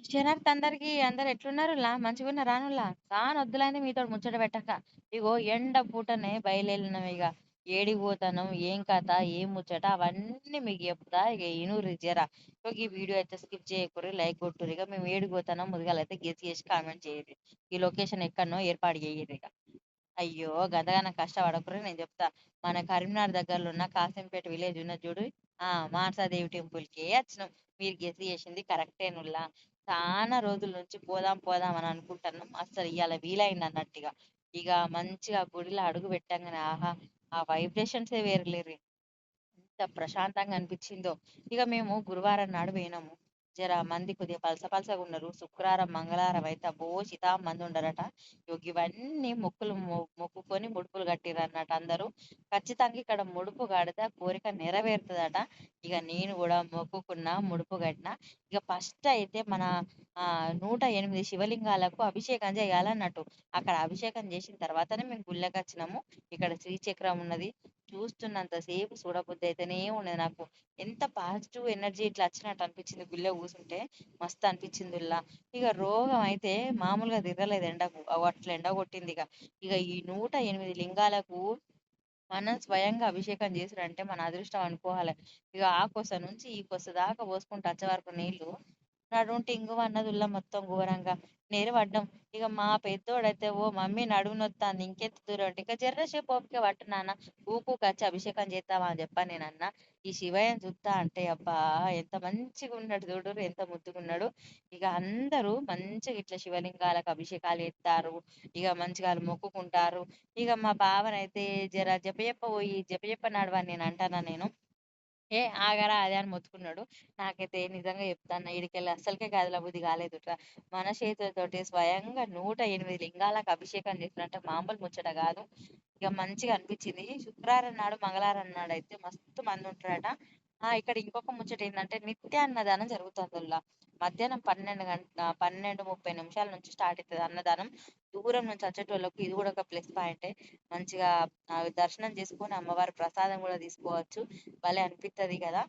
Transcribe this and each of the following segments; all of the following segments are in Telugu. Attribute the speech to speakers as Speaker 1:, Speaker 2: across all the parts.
Speaker 1: శనార్థి అందరు ఎట్లున్నారులా? మంచిగున్నారానుల్లా? సానొద్దులైంది మీతోటి ముచ్చట పెట్టక. ఇగో ఎండ పూటనే బయలెళ్ళినం ఇగ. ఏడికి పోతన్నాం? ఏం కథ? ఏం ముచ్చట? అవన్నీ మీకు చెప్తా. ఇగ ఇనుర్రి జర. ఇగో ఈ వీడియో అయితే స్కిప్ చేయకుర్రి, లైక్ కొట్టుర్రి. ఇగ మేము ఏడికి పోతన్నాం ముందుగాలైతే గెస్ చేసి కామెంట్ చేయుర్రి. ఈ లొకేషన్ ఎక్కడనో ఏర్పాటు చేయుర్రి ఇగ. అయ్యో! గంతగనం కష్టపడకుర్రి నేను చెప్తా. మన కరీంనగర్ దగ్గరలో ఉన్న కాసింపేట విలేజ్ ఉన్నది చూడు. మానసాదేవి టెంపుల్‌కే అచ్చినాం. మీరు గెస్ చేసింది కరెక్టేనుల్లా. చానా రోజుల నుంచి పోదాం పోదాం అని అనుకుంటున్నాం. అస్సలు ఇయ్యాల వీలైందన్నట్టిగా. ఇగ మంచిగా గుడిలో అడుగు పెట్టంగానే ఆహా! ఆ వైబ్రేషన్సే వేరులేర్రి. ఎంత ప్రశాంతంగా అనిపించిందో. ఇక మేము గురువారం నాడు పోయినాము. మంది కొద్దిగా పలస పలసగున్నారు. శుక్రవారం, మంగళవారం అయితే అబ్బో! మంది ఉండరట. ఇవన్నీ మొక్కుకొని ముడుపులు కట్టిర్రన్నట్టు అందరూ. ఖచ్చితంగా ఇక్కడ ముడుపు కడితే ఆ కోరిక నెరవేరుతదట. ఇక నేను కూడా మొక్కుకున్నా, ముడుపు కట్టినా. ఇక ఫస్ట్ అయితే మన 108 శివలింగాలకు అభిషేకం చేయాలన్నట్టు. అక్కడ అభిషేకం చేసిన తర్వాతనే మేము గుళ్ళకచ్చినాము. ఇక్కడ శ్రీచక్రం ఉన్నది. చూస్తున్నంత సేపు చూడబుద్ధి అయితేనే ఉన్నది నాకు. ఎంత పాజిటివ్ ఎనర్జీ ఇట్లా వచ్చినట్టు అనిపించింది గుళ్ళో కూర్చుంటే. మస్తు అనిపించిందిల్లా. ఇక రోగం అయితే మామూలుగా తిరగలేదు ఎండకు. అట్లా ఎండ కొట్టింది ఇక. ఇక ఈ 108 లింగాలకు మనం స్వయంగా అభిషేకం చేసుడంటే మన అదృష్టం అనుకోవాలి. ఇక ఆ కొస నుంచి ఈ కొస దాకా పోసుకుంటూ వచ్చే వరకు నీళ్లు నడుం టింగుమన్నదిల్లా మొత్తం ఘోరంగా. పడ్డాం. ఇక మా పెద్దోడైతే ఓ మమ్మీ నడుము నొత్తాంది ఇంకెంత దూరం అంటే ఇక జర్రసేపు ఓపిక పట్టు నాన్న ఊకూకచ్చి అభిషేకం చేద్దామా అని చెప్పా నేనన్నా. ఈ శివయ్యని చూత్తా అంటే అబ్బా ఎంత మంచిగా ఉన్నాడు చూడుర్రి ఎంత ముద్దుగున్నాడు. ఇక అందరూ మంచిగా ఇట్లా శివలింగాలకు అభిషేకాలు చేత్తారు. ఇక మంచిగా వాళ్ళు మొక్కుకుంటారు. ఇక మా బావనైతే జర జపజప్ప పోయి జపజప్ప నడవని నేను అంటానా నేను. ఏ ఆగరా అదే అని మొత్తుకున్నాడు. నాకైతే నిజంగా చెప్తాన్నా ఈడికెళ్ళి అస్సలకే కదలబుద్ధి కాలేదుట్రా. మన చేతులతోటి స్వయంగా 108 లింగాలకు అభిషేకం చేసినంటే మామూలు ముచ్చట కాదు. ఇక మంచిగా అనిపించింది. శుక్రవారం నాడు, మంగళవారం నాడైతే మస్తు మంది ఉంటారట. ఇక్కడ ఇంకొక ముచ్చట ఏంటంటే నిత్య అన్నదానం జరుగుతుందిల్లా. మధ్యాహ్నం 12:30 నిమిషాల నుంచి స్టార్ట్ అవుతుంది అన్నదానం. దూరం నుంచి వచ్చేటోళ్ళకు ఇది కూడా ఒక ప్లస్ పాయింటే. మంచిగా దర్శనం చేసుకొని అమ్మవారి ప్రసాదం కూడా తీసుకోవచ్చు. భలే అనిపిత్తది కదా!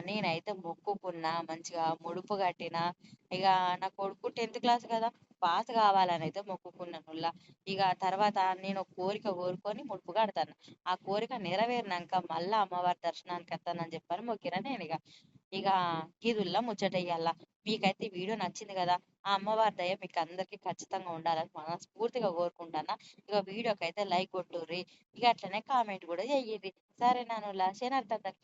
Speaker 1: నేనైతే మొక్కుకున్నా, మంచిగా ముడుపు కట్టినా. ఇక నా కొడుకు 10థ్ క్లాస్ కదా! పాస్ కావాలనైతే మొక్కుకున్నానుల్లా. ఇక తర్వాత నేను ఒక కోరిక కోరుకొని ముడుపు కడతాను. ఆ కోరిక నెరవేరినాక మళ్ళా అమ్మవారి దర్శనానికి వస్తానని చెప్పని మొక్కిన నేనిగ. ఇక గిదుల్లా ముచ్చట ఇయ్యాల. మీకైతే ఈ వీడియో నచ్చింది కదా! ఆ అమ్మవారి దయ మీకు అందరికీ ఖచ్చితంగా ఉండాలని మనస్ఫూర్తిగా కోరుకుంటాను. ఇక వీడియోకైతే లైక్ కొట్టుర్రి. ఇక అట్లనే కామెంట్ కూడా చెయ్యిర్రి. సరేనానుల్లా. శనార్థి అందరికి.